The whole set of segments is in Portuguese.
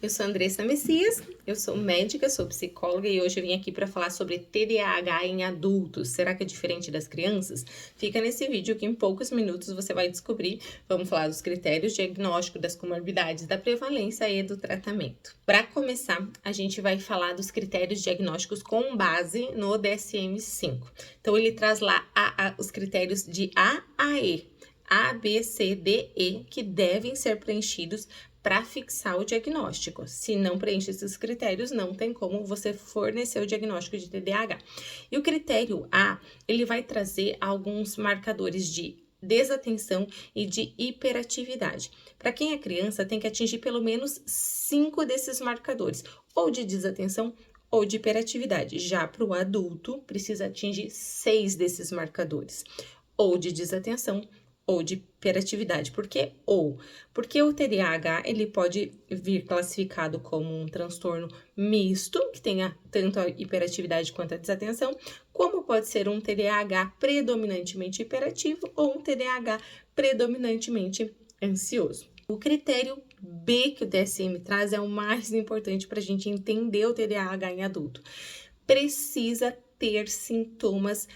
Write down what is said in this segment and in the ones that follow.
Eu sou Andressa Messias, eu sou médica, sou psicóloga e hoje eu vim aqui para falar sobre TDAH em adultos. Será que é diferente das crianças? Fica nesse vídeo que em poucos minutos você vai descobrir. Vamos falar dos critérios diagnósticos, das comorbidades, da prevalência e do tratamento. Para começar, a gente vai falar dos critérios diagnósticos com base no DSM-5. Então ele traz lá os critérios de A a E. A, B, C, D, E, que devem ser preenchidos para fixar o diagnóstico. Se não preenche esses critérios, não tem como você fornecer o diagnóstico de TDAH. E o critério A, ele vai trazer alguns marcadores de desatenção e de hiperatividade. Para quem é criança, tem que atingir pelo menos 5 desses marcadores, ou de desatenção ou de hiperatividade. Já para o adulto, precisa atingir 6 desses marcadores, ou de desatenção ou de hiperatividade. Por que ou? Porque o TDAH, ele pode vir classificado como um transtorno misto, que tenha tanto a hiperatividade quanto a desatenção, como pode ser um TDAH predominantemente hiperativo ou um TDAH predominantemente ansioso. O critério B que o DSM traz é o mais importante para a gente entender o TDAH em adulto. Precisa ter sintomas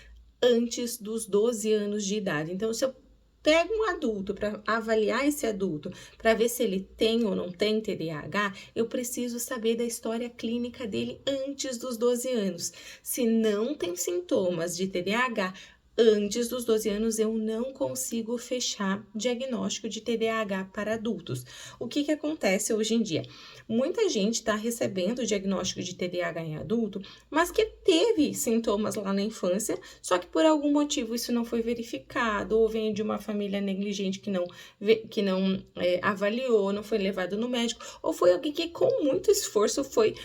antes dos 12 anos de idade. Então, se eu pego um adulto para avaliar esse adulto, para ver se ele tem ou não tem TDAH, eu preciso saber da história clínica dele antes dos 12 anos. Se não tem sintomas de TDAH antes dos 12 anos, eu não consigo fechar diagnóstico de TDAH para adultos. O que acontece hoje em dia? Muita gente está recebendo o diagnóstico de TDAH em adulto, mas que teve sintomas lá na infância, só que por algum motivo isso não foi verificado, ou vem de uma família negligente que não avaliou, não foi levado no médico, ou foi alguém que com muito esforço foi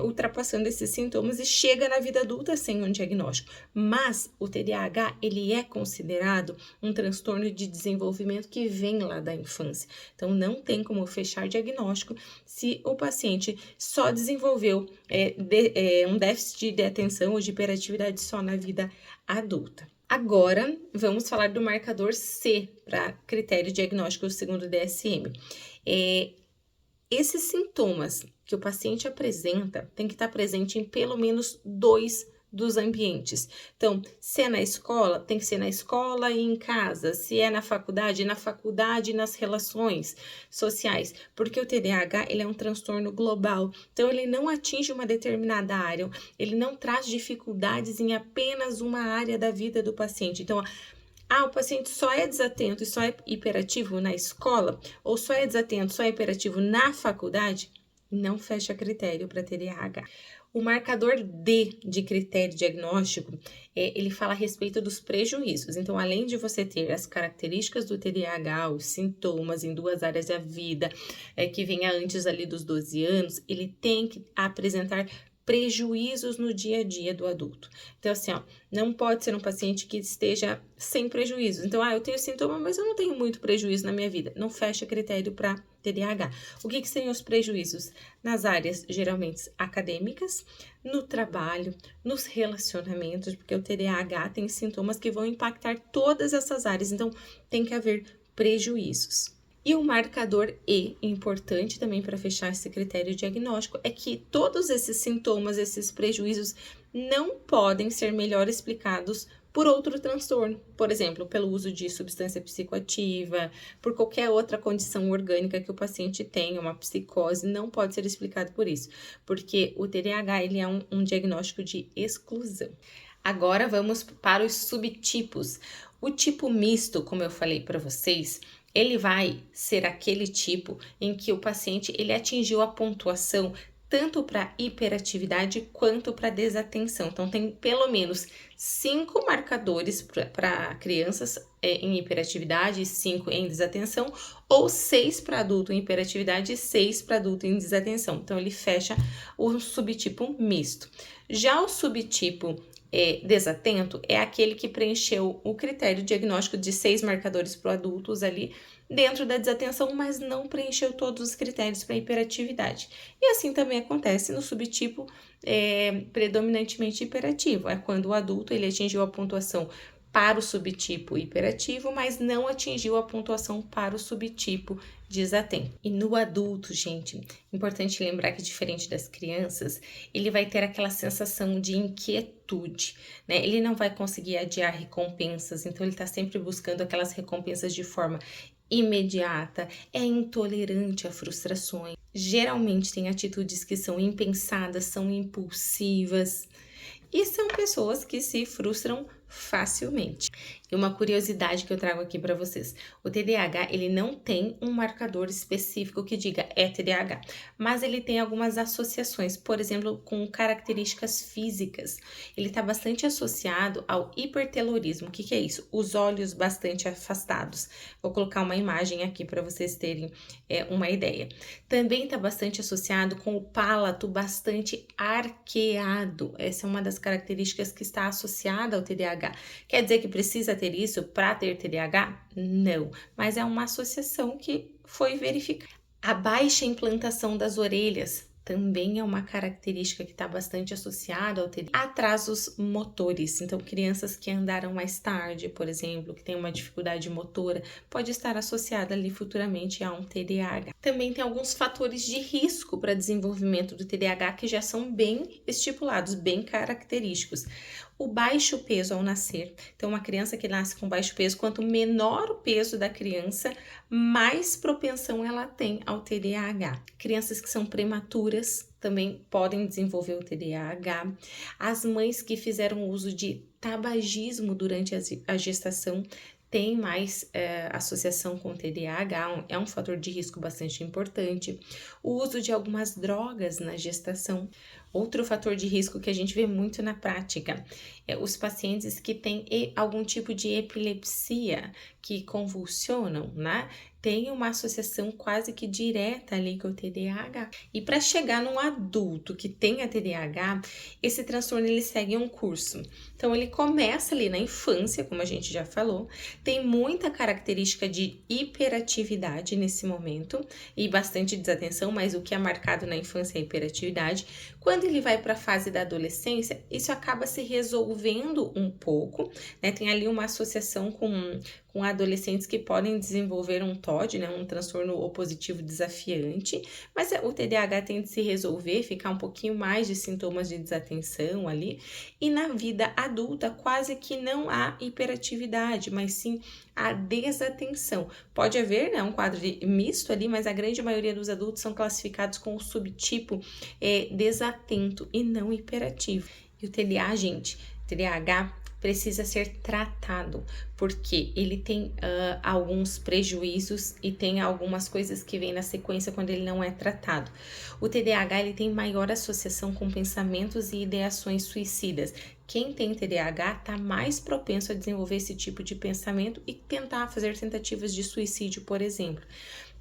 ultrapassando esses sintomas e chega na vida adulta sem um diagnóstico. Mas o TDAH, ele é considerado um transtorno de desenvolvimento que vem lá da infância. Então, não tem como fechar diagnóstico se o paciente só desenvolveu um déficit de atenção ou de hiperatividade só na vida adulta. Agora, vamos falar do marcador C para critério diagnóstico segundo o DSM. Esses sintomas que o paciente apresenta tem que estar presente em pelo menos 2 dos ambientes. Então, se é na escola, tem que ser na escola e em casa. Se é na faculdade e nas relações sociais. Porque o TDAH, ele é um transtorno global. Então, ele não atinge uma determinada área. Ele não traz dificuldades em apenas uma área da vida do paciente. Então, o paciente só é desatento e só é hiperativo na escola, ou só é desatento, só é hiperativo na faculdade, não fecha critério para TDAH. O marcador D de critério diagnóstico, ele fala a respeito dos prejuízos. Então, além de você ter as características do TDAH, os sintomas em 2 áreas da vida, que venha antes ali dos 12 anos, ele tem que apresentar prejuízos no dia a dia do adulto. Então, assim, não pode ser um paciente que esteja sem prejuízos. Então, eu tenho sintoma, mas eu não tenho muito prejuízo na minha vida. Não fecha critério para TDAH. O que seriam os prejuízos? Nas áreas, geralmente, acadêmicas, no trabalho, nos relacionamentos, porque o TDAH tem sintomas que vão impactar todas essas áreas. Então, tem que haver prejuízos. E o marcador E, importante também para fechar esse critério diagnóstico, é que todos esses sintomas, esses prejuízos, não podem ser melhor explicados por outro transtorno. Por exemplo, pelo uso de substância psicoativa, por qualquer outra condição orgânica que o paciente tenha, uma psicose, não pode ser explicado por isso. Porque o TDAH, ele é um diagnóstico de exclusão. Agora vamos para os subtipos. O tipo misto, como eu falei para vocês, ele vai ser aquele tipo em que o paciente ele atingiu a pontuação tanto para hiperatividade quanto para desatenção. Então, tem pelo menos 5 marcadores para crianças em hiperatividade e 5 em desatenção, ou 6 para adulto em hiperatividade e 6 para adulto em desatenção. Então, ele fecha o subtipo misto. Já o subtipo desatento é aquele que preencheu o critério diagnóstico de 6 marcadores para adultos ali dentro da desatenção, mas não preencheu todos os critérios para hiperatividade. E assim também acontece no subtipo predominantemente hiperativo, é quando o adulto ele atingiu a pontuação para o subtipo hiperativo, mas não atingiu a pontuação para o subtipo desatento. E no adulto, gente, importante lembrar que diferente das crianças, ele vai ter aquela sensação de inquietude, né? Ele não vai conseguir adiar recompensas, então ele está sempre buscando aquelas recompensas de forma imediata, é intolerante a frustrações, geralmente tem atitudes que são impensadas, são impulsivas, e são pessoas que se frustram facilmente. E uma curiosidade que eu trago aqui para vocês, o TDAH ele não tem um marcador específico que diga é TDAH, mas ele tem algumas associações, por exemplo, com características físicas. Ele está bastante associado ao hipertelorismo. O que é isso? Os olhos bastante afastados. Vou colocar uma imagem aqui para vocês terem uma ideia. Também está bastante associado com o palato bastante arqueado. Essa é uma das características que está associada ao TDAH. Quer dizer que precisa ter isso para ter TDAH? Não, mas é uma associação que foi verificada. A baixa implantação das orelhas também é uma característica que está bastante associada ao TDAH. Atrasos motores, então crianças que andaram mais tarde, por exemplo, que têm uma dificuldade motora, pode estar associada ali futuramente a um TDAH. Também tem alguns fatores de risco para desenvolvimento do TDAH que já são bem estipulados, bem característicos. O baixo peso ao nascer. Então, uma criança que nasce com baixo peso, quanto menor o peso da criança, mais propensão ela tem ao TDAH. Crianças que são prematuras também podem desenvolver o TDAH. As mães que fizeram uso de tabagismo durante a gestação tem mais associação com TDAH, é um fator de risco bastante importante. O uso de algumas drogas na gestação. Outro fator de risco que a gente vê muito na prática é os pacientes que têm algum tipo de epilepsia, que convulsionam, né? Tem uma associação quase que direta ali com o TDAH. E para chegar num adulto que tenha TDAH, esse transtorno ele segue um curso. Então ele começa ali na infância, como a gente já falou, tem muita característica de hiperatividade nesse momento e bastante desatenção, mas o que é marcado na infância é a hiperatividade. Quando ele vai para a fase da adolescência, isso acaba se resolvendo um pouco, né? Tem ali uma associação com adolescentes que podem desenvolver um TOD, né, um transtorno opositivo desafiante, mas o TDAH tende a se resolver, ficar um pouquinho mais de sintomas de desatenção ali, e na vida adulta quase que não há hiperatividade, mas sim a desatenção. Pode haver, né, um quadro misto ali, mas a grande maioria dos adultos são classificados com o subtipo desatento e não hiperativo. E o TDAH precisa ser tratado, porque ele tem alguns prejuízos e tem algumas coisas que vêm na sequência quando ele não é tratado. O TDAH ele tem maior associação com pensamentos e ideações suicidas. Quem tem TDAH está mais propenso a desenvolver esse tipo de pensamento e tentar fazer tentativas de suicídio, por exemplo.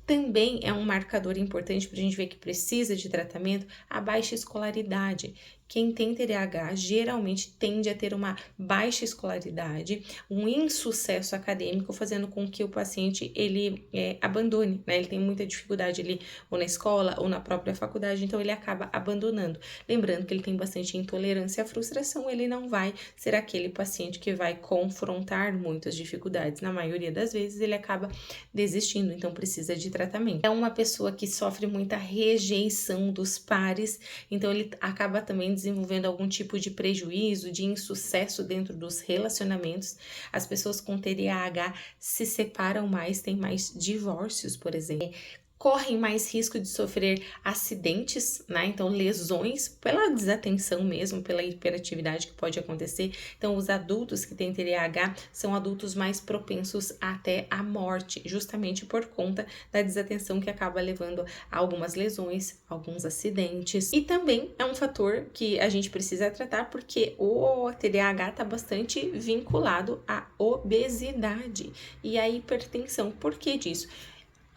Também é um marcador importante para a gente ver que precisa de tratamento a baixa escolaridade. Quem tem TDAH geralmente tende a ter uma baixa escolaridade, um insucesso acadêmico, fazendo com que o paciente ele abandone, né? Ele tem muita dificuldade ali ou na escola ou na própria faculdade, então ele acaba abandonando. Lembrando que ele tem bastante intolerância à frustração, ele não vai ser aquele paciente que vai confrontar muitas dificuldades. Na maioria das vezes ele acaba desistindo, então precisa de tratamento. É uma pessoa que sofre muita rejeição dos pares, então ele acaba também desenvolvendo algum tipo de prejuízo, de insucesso dentro dos relacionamentos. As pessoas com TDAH se separam mais, têm mais divórcios, por exemplo. Correm mais risco de sofrer acidentes, né? Então, lesões pela desatenção mesmo, pela hiperatividade que pode acontecer. Então, os adultos que têm TDAH são adultos mais propensos até à morte, justamente por conta da desatenção que acaba levando a algumas lesões, alguns acidentes. E também é um fator que a gente precisa tratar porque o TDAH está bastante vinculado à obesidade e à hipertensão. Por que disso?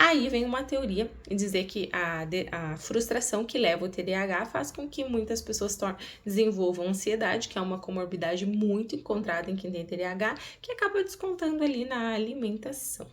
Aí vem uma teoria e dizer que a frustração que leva o TDAH faz com que muitas pessoas desenvolvam ansiedade, que é uma comorbidade muito encontrada em quem tem TDAH, que acaba descontando ali na alimentação.